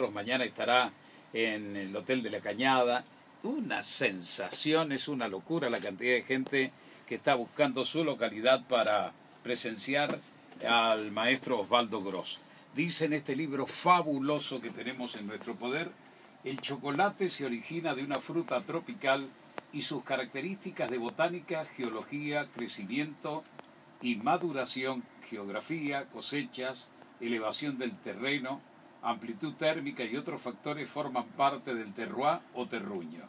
mañana estará en el Hotel de la Cañada. Una sensación, es una locura la cantidad de gente que está buscando su localidad para presenciar al maestro Osvaldo Gross. Dice en este libro fabuloso que tenemos en nuestro poder: el chocolate se origina de una fruta tropical y sus características de botánica, geología, crecimiento y maduración, geografía, cosechas, elevación del terreno, amplitud térmica y otros factores forman parte del terroir o terruño.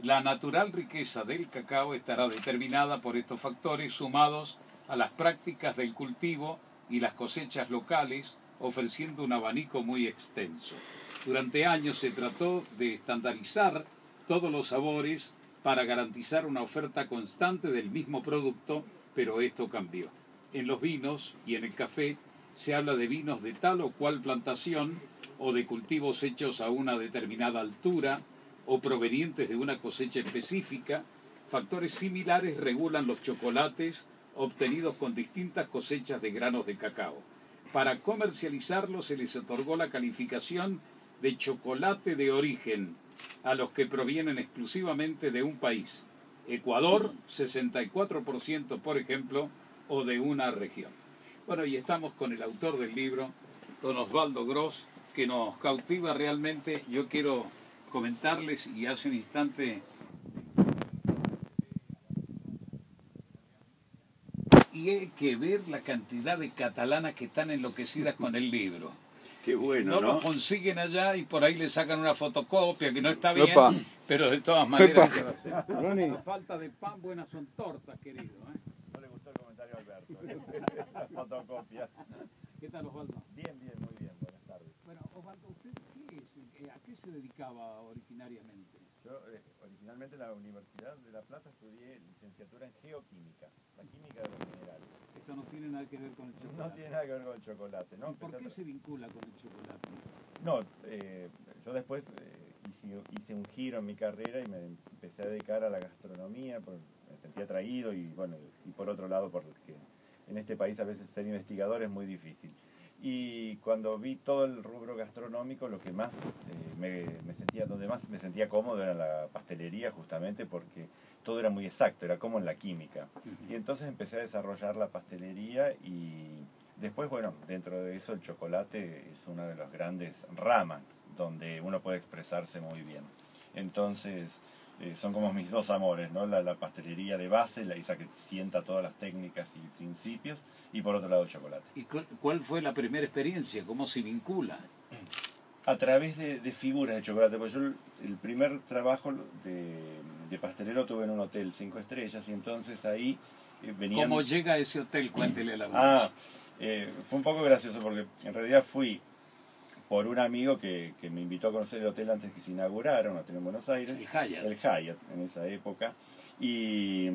La natural riqueza del cacao estará determinada por estos factores sumados a las prácticas del cultivo y las cosechas locales, ofreciendo un abanico muy extenso. Durante años se trató de estandarizar todos los sabores para garantizar una oferta constante del mismo producto, pero esto cambió. En los vinos y en el café se habla de vinos de tal o cual plantación o de cultivos hechos a una determinada altura o provenientes de una cosecha específica. Factores similares regulan los chocolates obtenidos con distintas cosechas de granos de cacao. Para comercializarlos se les otorgó la calificación de chocolate de origen a los que provienen exclusivamente de un país. Ecuador, 64%, por ejemplo, o de una región. Bueno, y estamos con el autor del libro, don Osvaldo Gross, que nos cautiva realmente. Yo quiero comentarles, y hace un instante, y hay que ver la cantidad de catalanas que están enloquecidas con el libro. Qué bueno, no ¿no? lo consiguen allá y por ahí le sacan una fotocopia que no está bien, Opa. pero de todas maneras Ronnie. a falta de pan, buenas son tortas, querido. No le gustó el comentario a Alberto. Las fotocopias. ¿Qué tal, Osvaldo? Bien, muy bien. Buenas tardes. Bueno, Osvaldo, ¿usted a qué se dedicaba originariamente? Yo originalmente en la Universidad de La Plata estudié licenciatura en geoquímica, la química de los minerales. Esto no tiene nada que ver con el chocolate. No tiene nada que ver con el chocolate, ¿no? ¿Y por qué se vincula con el chocolate? No, yo después hice un giro en mi carrera y me empecé a dedicar a la gastronomía, me sentía atraído y bueno, y por otro lado porque en este país a veces ser investigador es muy difícil. Y cuando vi todo el rubro gastronómico, lo que más donde más me sentía cómodo era la pastelería, justamente porque todo era muy exacto, era como en la química. Y entonces empecé a desarrollar la pastelería y después, bueno, dentro de eso el chocolate es una de las grandes ramas donde uno puede expresarse muy bien. Entonces, son como mis dos amores, ¿no? La pastelería de base, esa que sienta todas las técnicas y principios, y por otro lado el chocolate. ¿Y cuál fue la primera experiencia? ¿Cómo se vincula? A través de figuras de chocolate, porque yo el primer trabajo de pastelero tuve en un hotel 5 estrellas, y entonces ahí venían... ¿Cómo llega a ese hotel? Cuéntele a la audiencia. Fue un poco gracioso porque en realidad fui por un amigo que me invitó a conocer el hotel antes que se inaugurara, un hotel en Buenos Aires. El Hyatt. El Hyatt, en esa época. Y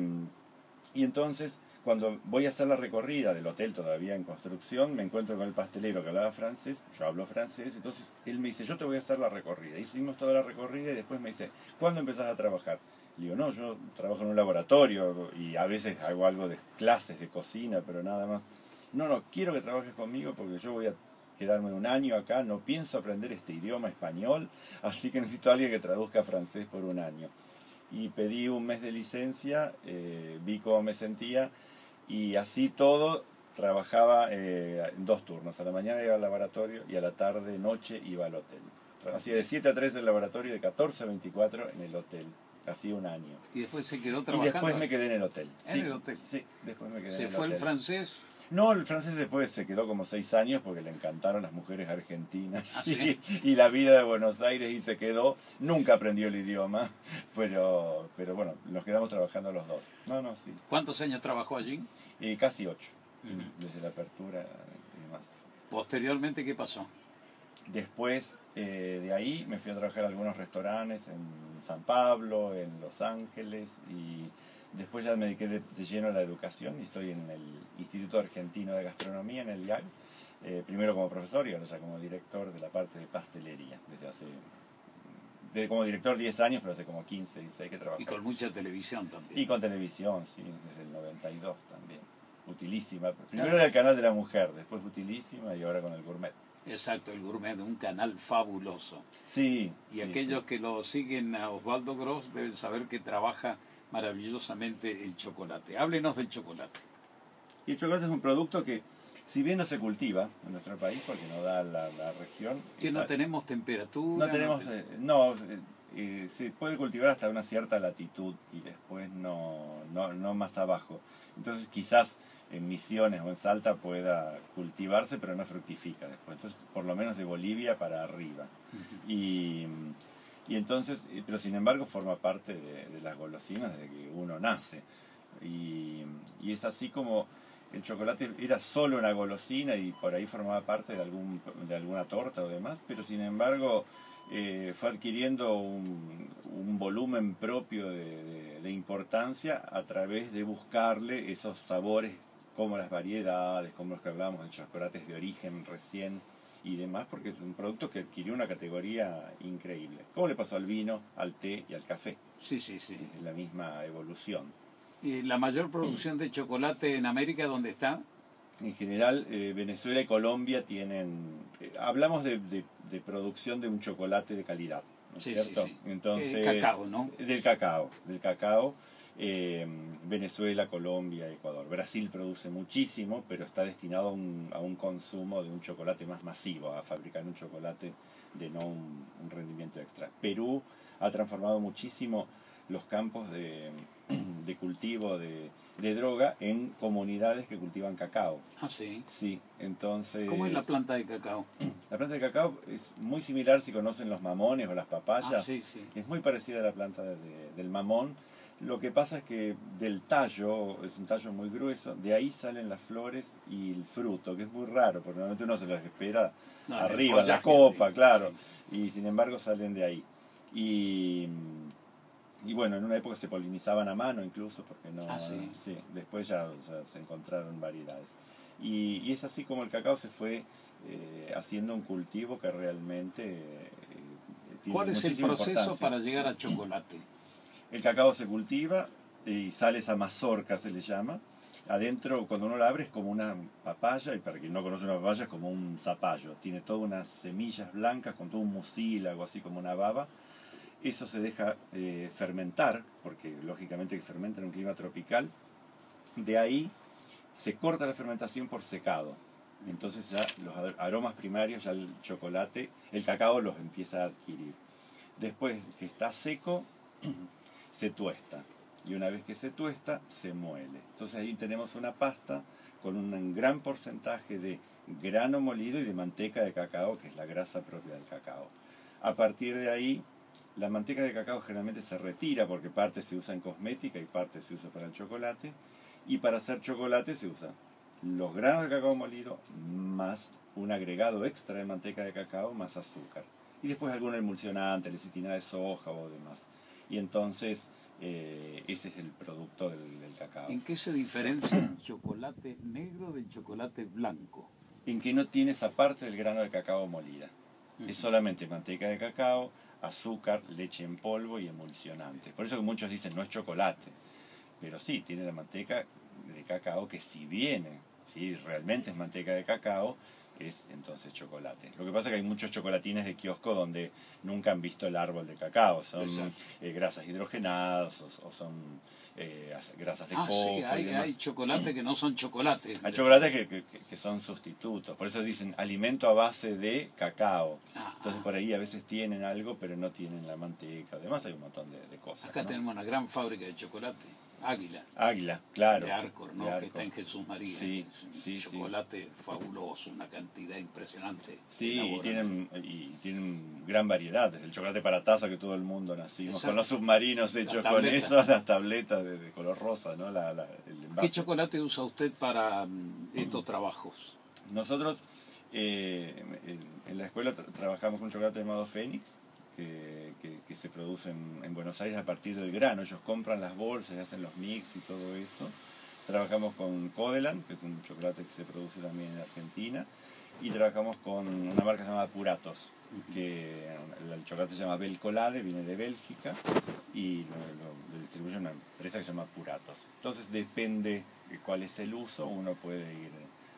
entonces, cuando voy a hacer la recorrida del hotel todavía en construcción, me encuentro con el pastelero que hablaba francés, yo hablo francés, entonces él me dice, yo te voy a hacer la recorrida. Hicimos toda la recorrida y después me dice, ¿cuándo empezás a trabajar? Le digo, no, yo trabajo en un laboratorio y a veces hago algo de clases de cocina, pero nada más. No, quiero que trabajes conmigo porque yo voy a quedarme un año acá, no pienso aprender este idioma español, así que necesito a alguien que traduzca francés por un año. Y pedí un mes de licencia, vi cómo me sentía y así todo trabajaba en 2 turnos. A la mañana iba al laboratorio y a la tarde, noche, iba al hotel. Hacía de 7 a 3 del laboratorio y de 14 a 24 en el hotel. Así un año. ¿Y después se quedó trabajando? Y después me quedé en el hotel. ¿En el hotel? Sí, después me quedé en ¿Se el fue hotel. el francés? No, el francés después se quedó como 6 años porque le encantaron las mujeres argentinas. ¿Ah, sí? Y la vida de Buenos Aires y se quedó. Nunca aprendió el idioma, pero bueno, nos quedamos trabajando los dos. Sí. ¿Cuántos años trabajó allí? Casi 8, desde la apertura y demás. Posteriormente, ¿qué pasó? Después de ahí me fui a trabajar a algunos restaurantes en San Pablo, en Los Ángeles, y después ya me dediqué de lleno a la educación y estoy en el Instituto Argentino de Gastronomía, en el IAG, primero como profesor y ahora ya como director de la parte de pastelería, como director 10 años, pero hace como 15, 16 que trabajo. Y con mucha televisión también. Y con televisión, sí, desde el 92 también. Utilísima. Primero era el canal de la mujer, después Utilísima y ahora con el Gourmet. Exacto, el gourmet, un canal fabuloso. Sí, Y sí, aquellos sí. que lo siguen a Osvaldo Gross deben saber que trabaja maravillosamente el chocolate. Háblenos del chocolate. Y el chocolate es un producto que, si bien no se cultiva en nuestro país, porque no da la región, Que no tenemos no temperatura, tenemos, se puede cultivar hasta una cierta latitud y después no más abajo. Entonces quizás en Misiones o en Salta pueda cultivarse, pero no fructifica después. Entonces, por lo menos de Bolivia para arriba. Y, y entonces, pero sin embargo forma parte de las golosinas desde que uno nace. Y es así como el chocolate era solo una golosina y por ahí formaba parte de alguna torta o demás, pero sin embargo fue adquiriendo un volumen propio de importancia a través de buscarle esos sabores, como las variedades, como los que hablábamos de chocolates de origen recién y demás, porque es un producto que adquirió una categoría increíble. Como le pasó al vino, al té y al café. Sí, sí, sí. Es la misma evolución. ¿Y la mayor producción de chocolate en América dónde está? En general, Venezuela y Colombia tienen... hablamos de producción de un chocolate de calidad, ¿no es Sí, cierto? sí, sí. Entonces, Cacao, ¿no? Del cacao. Del cacao. Venezuela, Colombia, Ecuador. Brasil produce muchísimo, pero está destinado a un consumo de un chocolate más masivo, a fabricar un chocolate de no un rendimiento extra. Perú ha transformado muchísimo los campos de cultivo de droga en comunidades que cultivan cacao. Ah, sí. Sí, entonces... ¿Cómo es la planta de cacao? La planta de cacao es muy similar si conocen los mamones o las papayas. Ah, sí, sí. Es muy parecida a la planta del mamón. Lo que pasa es que del tallo, es un tallo muy grueso, de ahí salen las flores y el fruto, que es muy raro, porque normalmente uno se los espera arriba, en la copa, arriba, claro. Sí. Y sin embargo salen de ahí. Y bueno, en una época se polinizaban a mano incluso, porque no... Ah, sí. Sí, después ya se encontraron variedades. Y es así como el cacao se fue haciendo un cultivo que realmente tiene ¿Cuál es el proceso para llegar a chocolate? El cacao se cultiva y sale esa mazorca, se le llama. Adentro, cuando uno la abre, es como una papaya, y para quien no conoce una papaya, es como un zapallo. Tiene todas unas semillas blancas con todo un mucílago, así como una baba. Eso se deja fermentar, porque lógicamente que fermenta en un clima tropical. De ahí se corta la fermentación por secado. Entonces ya los aromas primarios, ya el chocolate, el cacao los empieza a adquirir. Después que está seco, se tuesta. Y una vez que se tuesta, se muele. Entonces ahí tenemos una pasta con un gran porcentaje de grano molido y de manteca de cacao, que es la grasa propia del cacao. A partir de ahí, la manteca de cacao generalmente se retira porque parte se usa en cosmética y parte se usa para el chocolate. Y para hacer chocolate se usa los granos de cacao molido más un agregado extra de manteca de cacao más azúcar. Y después algún emulsionante, lecitina de soja o demás. Y entonces ese es el producto del cacao. ¿En qué se diferencia el chocolate negro del chocolate blanco? En que no tiene esa parte del grano de cacao molida. Es solamente manteca de cacao, azúcar, leche en polvo y emulsionante. Por eso que muchos dicen no es chocolate. Pero sí, tiene la manteca de cacao que si viene, si realmente es manteca de cacao, es entonces chocolate. Lo que pasa es que hay muchos chocolatines de kiosco donde nunca han visto el árbol de cacao. Son grasas hidrogenadas o son grasas de coco. Sí, hay chocolates que no son chocolates. Hay chocolates que son sustitutos. Por eso dicen alimento a base de cacao. Entonces por ahí a veces tienen algo, pero no tienen la manteca. Además hay un montón de cosas. Acá tenemos una gran fábrica de chocolate. Águila. Águila, claro. De Arcor, ¿no? Que está en Jesús María. Sí, chocolate fabuloso, una cantidad impresionante. Sí, y tienen gran variedad. Desde el chocolate para taza que todo el mundo nacimos con los submarinos hechos con eso, las tabletas de color rosa, ¿no? El envase. ¿Qué chocolate usa usted para estos trabajos? Nosotros en la escuela trabajamos con un chocolate llamado Fénix. Que se producen en Buenos Aires a partir del grano. Ellos compran las bolsas y hacen los mix y todo eso. Trabajamos con Codeland, que es un chocolate que se produce también en Argentina, y trabajamos con una marca llamada Puratos, que el chocolate se llama Belcolade, viene de Bélgica, y lo distribuye una empresa que se llama Puratos. Entonces depende de cuál es el uso, uno puede ir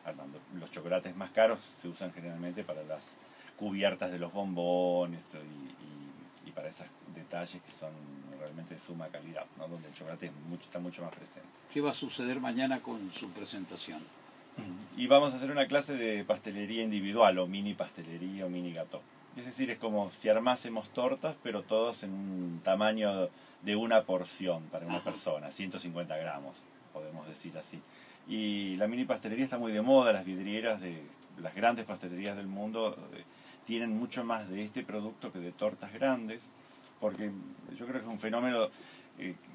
armando. Los chocolates más caros se usan generalmente para las cubiertas de los bombones y para esos detalles que son realmente de suma calidad, ¿no? Donde el chocolate está mucho más presente. ¿Qué va a suceder mañana con su presentación? Y vamos a hacer una clase de pastelería individual, o mini pastelería, o mini gâteau. Es decir, es como si armásemos tortas, pero todas en un tamaño de una porción para una persona, 150 gramos, podemos decir así. Y la mini pastelería está muy de moda, las vidrieras de las grandes pastelerías del mundo tienen mucho más de este producto que de tortas grandes, porque yo creo que es un fenómeno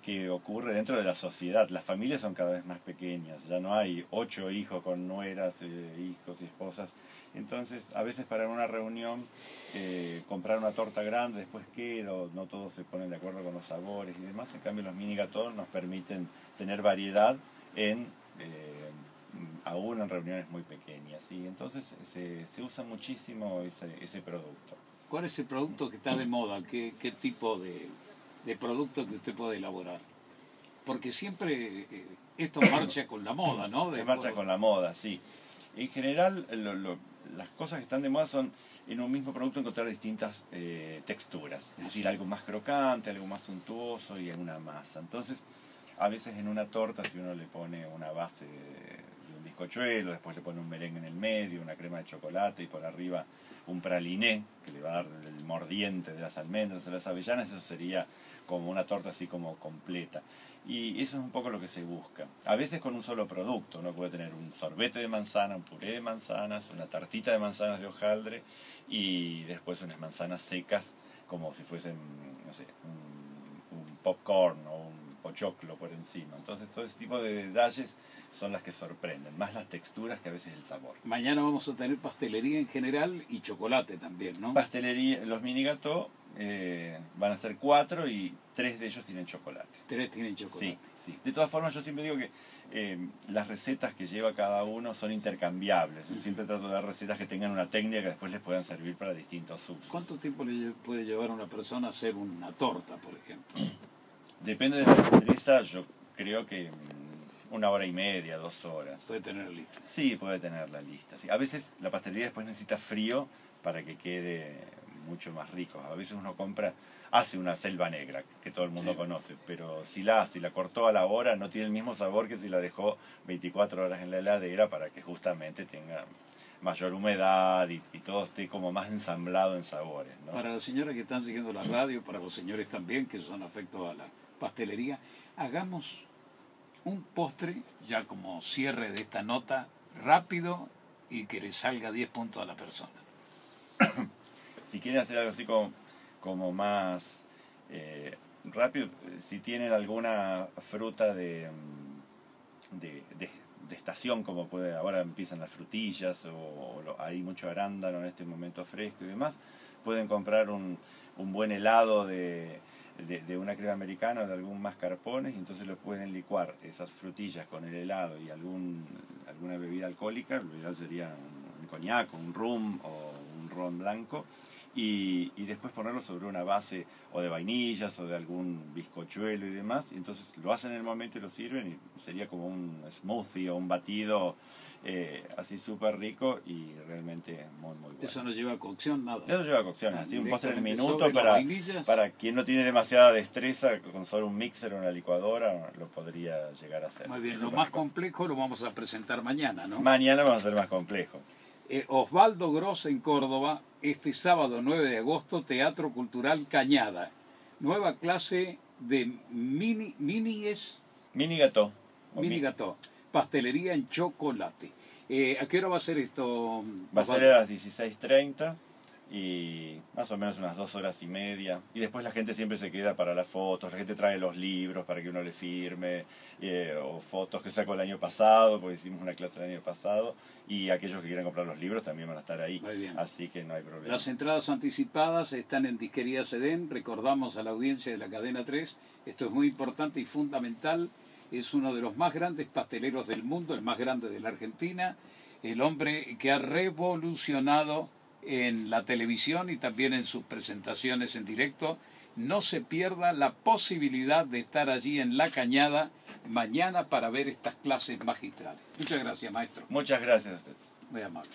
que ocurre dentro de la sociedad. Las familias son cada vez más pequeñas, ya no hay 8 hijos con nueras, hijos y esposas. Entonces, a veces para una reunión, comprar una torta grande, después queda, no todos se ponen de acuerdo con los sabores y demás. En cambio, los mini gâteaux nos permiten tener variedad aún en reuniones muy pequeñas. Y entonces se usa muchísimo ese producto. ¿Cuál es el producto que está de moda? ¿Qué tipo de producto que usted puede elaborar? Porque siempre esto marcha con la moda, ¿no? Marcha con la moda, sí. En general, las cosas que están de moda son en un mismo producto encontrar distintas texturas. Es decir, algo más crocante, algo más suntuoso y en una masa. Entonces, a veces en una torta, si uno le pone una base de un bizcochuelo, después le pone un merengue en el medio, una crema de chocolate y por arriba un praliné, que le va a dar el mordiente de las almendras o las avellanas, eso sería como una torta así como completa. Y eso es un poco lo que se busca. A veces con un solo producto, uno puede tener un sorbete de manzana, un puré de manzanas, una tartita de manzanas de hojaldre y después unas manzanas secas, como si fuesen, no sé, un popcorn o un pochoclo por encima. Entonces todo ese tipo de detalles son las que sorprenden, más las texturas que a veces el sabor. Mañana vamos a tener pastelería en general y chocolate también, ¿no? Pastelería, los mini gâteaux van a ser 4 y 3 de ellos tienen chocolate. 3 tienen chocolate. Sí, sí. De todas formas, yo siempre digo que las recetas que lleva cada uno son intercambiables. Yo siempre trato de dar recetas que tengan una técnica que después les puedan servir para distintos usos. ¿Cuánto tiempo le puede llevar a una persona a hacer una torta, por ejemplo? Depende de la destreza, yo creo que 1 hora y media, 2 horas. Puede tener lista. Sí, puede tenerla lista. Sí. A veces la pastelería después necesita frío para que quede mucho más rico. A veces uno hace una selva negra, que todo el mundo conoce, pero si la cortó a la hora, no tiene el mismo sabor que si la dejó 24 horas en la heladera para que justamente tenga mayor humedad y todo esté como más ensamblado en sabores, ¿no? Para las señoras que están siguiendo la radio, para los señores también que son afectos a la pastelería, hagamos un postre, ya como cierre de esta nota, rápido y que le salga 10 puntos a la persona. Si quieren hacer algo así como más rápido, si tienen alguna fruta de estación, como ahora empiezan las frutillas hay mucho arándano en este momento fresco y demás, pueden comprar un buen helado de una crema americana o de algún mascarpone, y entonces lo pueden licuar esas frutillas con el helado y alguna bebida alcohólica. Lo ideal sería un coñac, un rum o un ron blanco, y después ponerlo sobre una base o de vainillas o de algún bizcochuelo y demás, y entonces lo hacen en el momento y lo sirven y sería como un smoothie o un batido así súper rico y realmente muy muy bueno. Eso no lleva cocción, nada. Eso lleva cocción, así un postre en minuto minuto para quien no tiene demasiada destreza, con solo un mixer o una licuadora lo podría llegar a hacer. Muy bien, lo más complejo lo vamos a presentar mañana, ¿no? Mañana vamos a hacer más complejo. Osvaldo Gross en Córdoba, este sábado 9 de agosto, Teatro Cultural Cañada. Nueva clase de mini gâteau. Mini gâteau. Pastelería en chocolate. ¿A qué hora va a ser esto? Va a ser a las 16:30 y más o menos unas 2 horas y media. Y después la gente siempre se queda para las fotos, la gente trae los libros para que uno le firme, o fotos que sacó el año pasado, porque hicimos una clase el año pasado, y aquellos que quieran comprar los libros también van a estar ahí. Muy bien. Así que no hay problema. Las entradas anticipadas están en Disquería Sedén. Recordamos a la audiencia de la Cadena 3, esto es muy importante y fundamental. Es uno de los más grandes pasteleros del mundo, el más grande de la Argentina, el hombre que ha revolucionado en la televisión y también en sus presentaciones en directo. No se pierda la posibilidad de estar allí en La Cañada mañana para ver estas clases magistrales. Muchas gracias, maestro. Muchas gracias a usted. Muy amable.